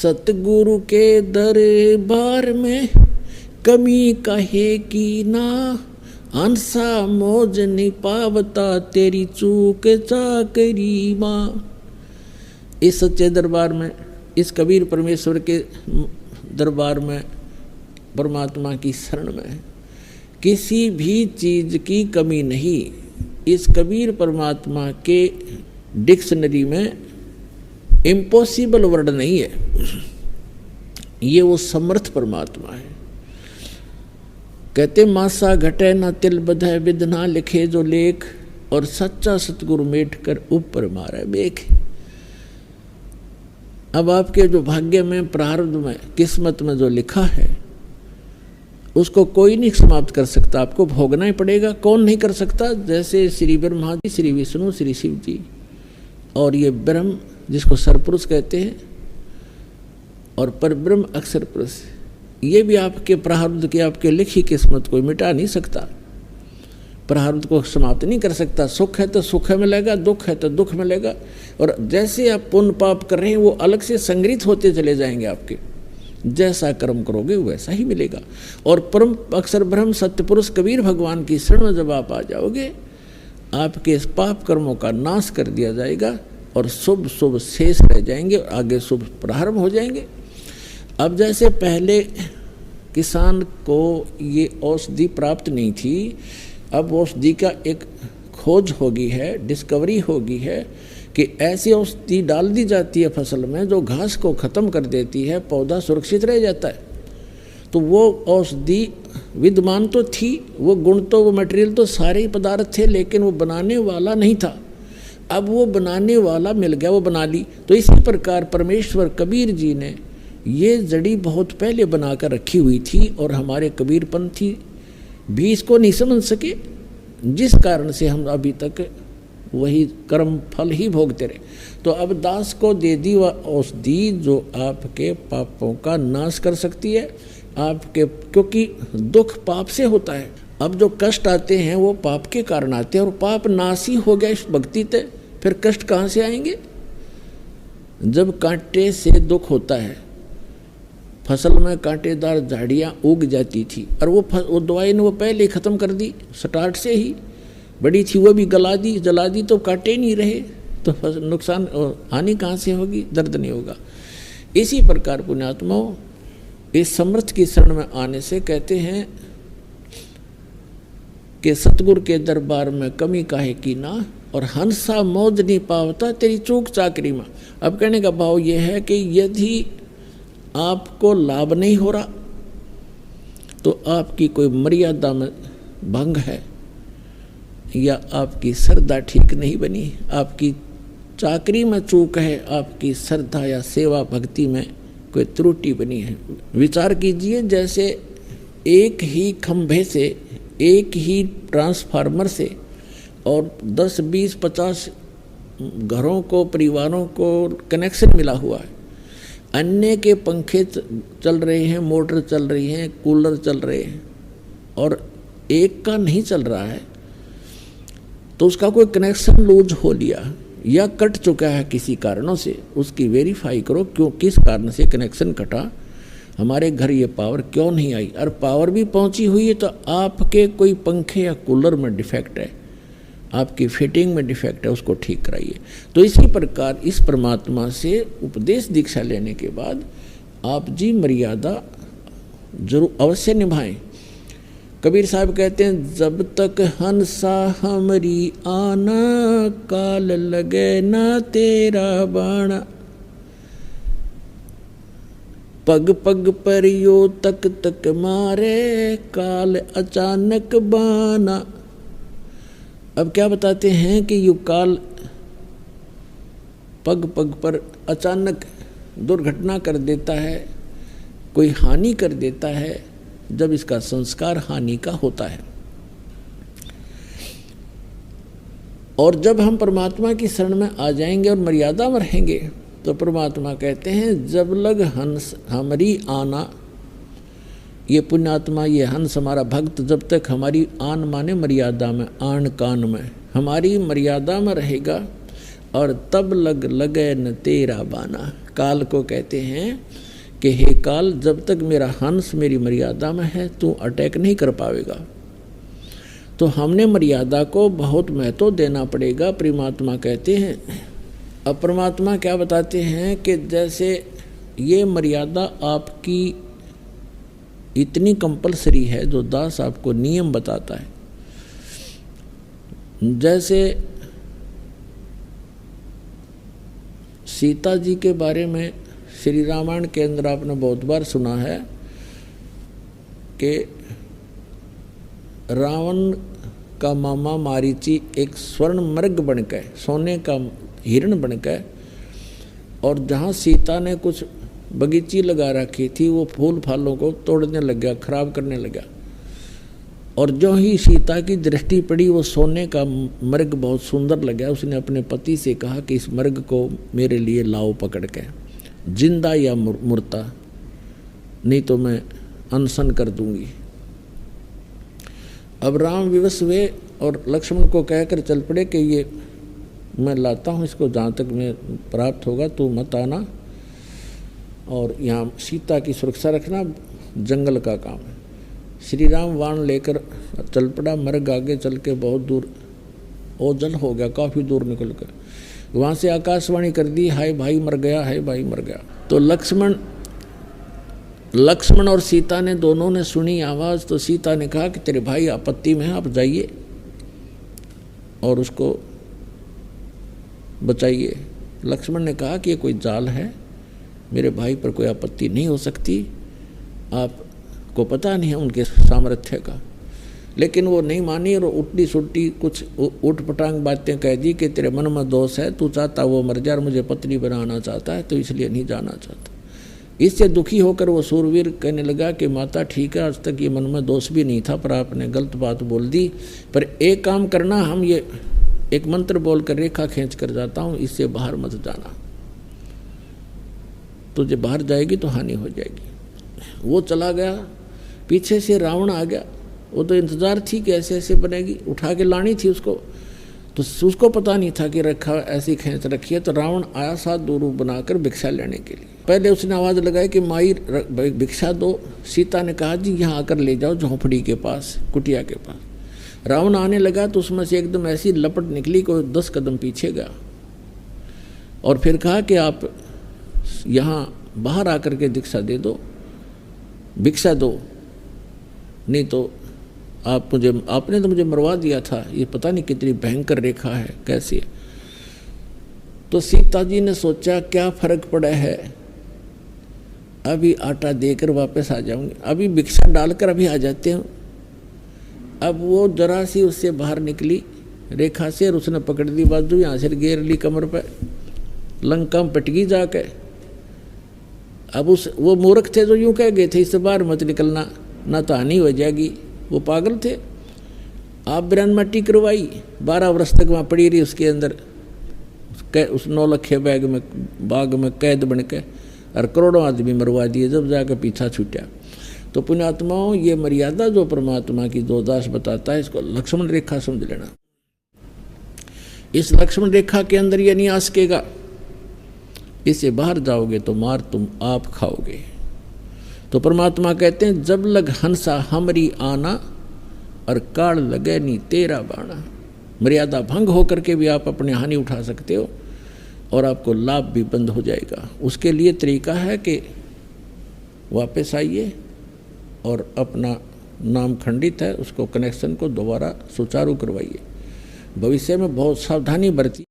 सतगुरु के दरबार में कमी कहे की ना, हंसा मौज नहीं पावता तेरी चूक चाकरी माँ। इस सच्चे दरबार में, इस कबीर परमेश्वर के दरबार में, परमात्मा की शरण में किसी भी चीज की कमी नहीं। इस कबीर परमात्मा के डिक्शनरी में इम्पॉसिबल वर्ड नहीं है, ये वो समर्थ परमात्मा है। कहते मासा घटे ना तिल बधै विद ना लिखे जो लेख, और सच्चा सतगुरु मेट कर ऊपर मारे बेख। अब आपके जो भाग्य में, प्रारब्ध में, किस्मत में जो लिखा है उसको कोई नहीं समाप्त कर सकता, आपको भोगना ही पड़ेगा। कौन नहीं कर सकता? जैसे श्री ब्रह्मा जी, श्री विष्णु, श्री शिव जी और ये ब्रह्म जिसको सरपुरुष कहते हैं, और परब्रह्म अक्षर पुरुष, ये भी आपके प्रारब्ध की, आपके लिखी किस्मत को मिटा नहीं सकता, प्रारब्ध को समाप्त नहीं कर सकता। सुख है तो सुख मिलेगा, दुख है तो दुख मिलेगा, और जैसे आप पुण्य पाप कर रहे हैं वो अलग से संग्रहित होते चले जाएंगे आपके। जैसा कर्म करोगे वैसा ही मिलेगा। और परम अक्षर ब्रह्म सत्य पुरुष कबीर भगवान की शरण में जब आप आ जाओगे, आपके इस पाप कर्मों का नाश कर दिया जाएगा और शुभ शुभ शेष रह जाएंगे और आगे शुभ प्रारंभ हो जाएंगे। अब जैसे पहले किसान को ये औषधि प्राप्त नहीं थी, अब औषधि का एक खोज होगी है, डिस्कवरी होगी है कि ऐसी औषधि डाल दी जाती है फसल में जो घास को ख़त्म कर देती है, पौधा सुरक्षित रह जाता है। तो वो औषधि विद्यमान तो थी, वो गुण तो, वो मटेरियल तो सारे ही पदार्थ थे, लेकिन वो बनाने वाला नहीं था। अब वो बनाने वाला मिल गया, वो बना ली। तो इसी प्रकार परमेश्वर कबीर जी ने ये जड़ी बहुत पहले बनाकर रखी हुई थी, और हमारे कबीरपंथी भी इसको नहीं समझ सके, जिस कारण से हम अभी तक वही कर्म फल ही भोगते रहे। तो अब दास को दे दी वह औषधि जो आपके पापों का नाश कर सकती है आपके, क्योंकि दुख पाप से होता है। अब जो कष्ट आते हैं वो पाप के कारण आते हैं, और पाप नाश ही हो गया इस भक्ति से, फिर कष्ट कहाँ से आएंगे? जब कांटे से दुख होता है, फसल में कांटेदार झाड़ियाँ उग जाती थी, और वो दवाई ने वो पहले ख़त्म कर दी, स्टार्ट से ही बड़ी थी वो भी गला दी, जला दी, तो कांटे नहीं रहे, तो नुकसान हानि कहाँ से होगी? दर्द नहीं होगा। इसी प्रकार पुण्यात्माओं, इस समर्थ की शरण में आने से कहते हैं कि सतगुरु के दरबार में कमी काहे की ना, और हंसा मौज नहीं पावता तेरी चूक चाकरी में। अब कहने का भाव यह है कि यदि आपको लाभ नहीं हो रहा तो आपकी कोई मर्यादा में भंग है, या आपकी श्रद्धा ठीक नहीं बनी, आपकी चाकरी में चूक है, आपकी श्रद्धा या सेवा भक्ति में कोई त्रुटि बनी है। विचार कीजिए, जैसे एक ही खंभे से, एक ही ट्रांसफार्मर से और 10, 20, 50 घरों को, परिवारों को कनेक्शन मिला हुआ है। अन्य के पंखे चल रहे हैं, मोटर चल रही हैं, कूलर चल रहे हैं, और एक का नहीं चल रहा है, तो उसका कोई कनेक्शन लूज हो लिया या कट चुका है किसी कारणों से, उसकी वेरीफाई करो क्यों, किस कारण से कनेक्शन कटा, हमारे घर ये पावर क्यों नहीं आई। और पावर भी पहुंची हुई है तो आपके कोई पंखे या कूलर में डिफेक्ट है, आपकी फिटिंग में डिफेक्ट है, उसको ठीक कराइए। तो इसी प्रकार इस परमात्मा से उपदेश दीक्षा लेने के बाद आप जी मर्यादा जरूर अवश्य निभाएं। कबीर साहब कहते हैं, जब तक हंसा हमरी आना, काल लगे ना तेरा बाणा, पग पग पर यो तक तक मारे, काल अचानक बाना। अब क्या बताते हैं कि यो काल पग पग पर अचानक दुर्घटना कर देता है, कोई हानि कर देता है, जब इसका संस्कार हानि का होता है। और जब हम परमात्मा की शरण में आ जाएंगे और मर्यादा में रहेंगे तो परमात्मा कहते हैं, जब लग हंस हमारी आना, ये पुण्यात्मा, ये हंस हमारा भक्त जब तक हमारी आन माने मर्यादा में, आन कान में हमारी मर्यादा में रहेगा, और तब लगे न तेरा बाना, काल को कहते हैं कि हे काल, जब तक मेरा हंस मेरी मर्यादा में है तू अटैक नहीं कर पाएगा। तो हमने मर्यादा को बहुत महत्व देना पड़ेगा, परमात्मा कहते हैं। अब परमात्मा क्या बताते हैं कि जैसे ये मर्यादा आपकी इतनी कंपलसरी है, जो दास आपको नियम बताता है। जैसे सीता जी के बारे में श्री रामायण के अंदर आपने बहुत बार सुना है कि रावण का मामा मारीची एक स्वर्ण मृग बनकर, सोने का हिरण बनकर, और जहाँ सीता ने कुछ बगीची लगा रखी थी वो फूल फालों को तोड़ने लग गया, खराब करने लगा। और जो ही सीता की दृष्टि पड़ी वो सोने का मृग बहुत सुंदर लगा। उसने अपने पति से कहा कि इस मृग को मेरे लिए लाओ पकड़ के, जिंदा या मुर्दा, नहीं तो मैं अनशन कर दूंगी। अब राम विवश हुए और लक्ष्मण को कहकर चल पड़े कि ये मैं लाता हूँ, इसको जहाँ तक मैं प्राप्त होगा तू मत आना, और यहाँ सीता की सुरक्षा रखना, जंगल का काम है। श्री राम वाण लेकर चल पड़ा। मर्ग आगे चल के बहुत दूर ओझल हो गया, काफ़ी दूर निकल कर वहाँ से आकाशवाणी कर दी, हाय भाई मर गया, हाय भाई मर गया। तो लक्ष्मण और सीता ने दोनों ने सुनी आवाज़। तो सीता ने कहा कि तेरे भाई आपत्ति में है, आप जाइए और उसको बचाइए। लक्ष्मण ने कहा कि ये कोई जाल है, मेरे भाई पर कोई आपत्ति नहीं हो सकती, आपको पता नहीं है उनके सामर्थ्य का। लेकिन वो नहीं मानी और उल्टी सुल्टी कुछ उठ पटांग बातें कह दी कि तेरे मन में दोष है, तू चाहता वो मर जा, मुझे पत्नी बनाना चाहता है तो इसलिए नहीं जाना चाहता। इससे दुखी होकर वो सूरवीर कहने लगा कि माता ठीक है, आज तक ये मन में दोष भी नहीं था, पर आपने गलत बात बोल दी। पर एक काम करना, हम ये एक मंत्र बोल कर रेखा खींच कर जाता हूँ, इससे बाहर मत जाना, तुझे बाहर जाएगी तो हानि हो जाएगी। वो चला गया, पीछे से रावण आ गया। वो तो इंतजार थी कि ऐसे ऐसे बनेगी, उठा के लानी थी उसको, तो उसको पता नहीं था कि रखा ऐसी खींच रखी है। तो रावण आया 7 दूर बनाकर भिक्षा लेने के लिए। पहले उसने आवाज़ लगाई कि माई भिक्षा दो। सीता ने कहा जी यहाँ आकर ले जाओ, झोंपड़ी के पास, कुटिया के पास। रावण आने लगा तो उसमें से एकदम ऐसी लपट निकली, कोई 10 कदम पीछे गया और फिर कहा कि आप यहाँ बाहर आकर के भिक्षा दे दो, भिक्षा दो, नहीं तो आपने तो मुझे मरवा दिया था। ये पता नहीं कितनी भयंकर रेखा है, कैसी है। तो सीता जी ने सोचा क्या फर्क पड़ा है, अभी आटा देकर वापस आ जाऊंगे, अभी भिक्षा डालकर अभी आ जाते हैं। अब वो जरा सी उससे बाहर निकली रेखा से और उसने पकड़ दी बाजू, यहाँ से घेर ली कमर पे, लंका में पटगी जाके। अब वो मूर्ख थे जो यूँ कह गए थे इससे बाहर मत निकलना, ना तो हानि हो जाएगी। वो पागल थे। आप बिरान मट्टी करवाई, 12 वर्ष तक वहाँ पड़ी रही उसके अंदर, उस 9 लखे बाग में कैद बन के, और करोड़ों आदमी मरवा दिए जब जाकर पीछा छूटा। तो पुण्यात्माओं, ये मर्यादा जो परमात्मा की दो दास बताता है, इसको लक्ष्मण रेखा समझ लेना। इस लक्ष्मण रेखा के अंदर ये नहीं आ सकेगा, इससे बाहर जाओगे तो मार तुम आप खाओगे। तो परमात्मा कहते हैं जब लग हंसा हमरी आना, और काल लगे नी तेरा बाणा। मर्यादा भंग होकर के भी आप अपनी हानि उठा सकते हो और आपको लाभ भी बंद हो जाएगा। उसके लिए तरीका है कि वापस आइए और अपना नाम खंडित है उसको कनेक्शन को दोबारा सुचारू करवाइए। भविष्य में बहुत सावधानी बरती।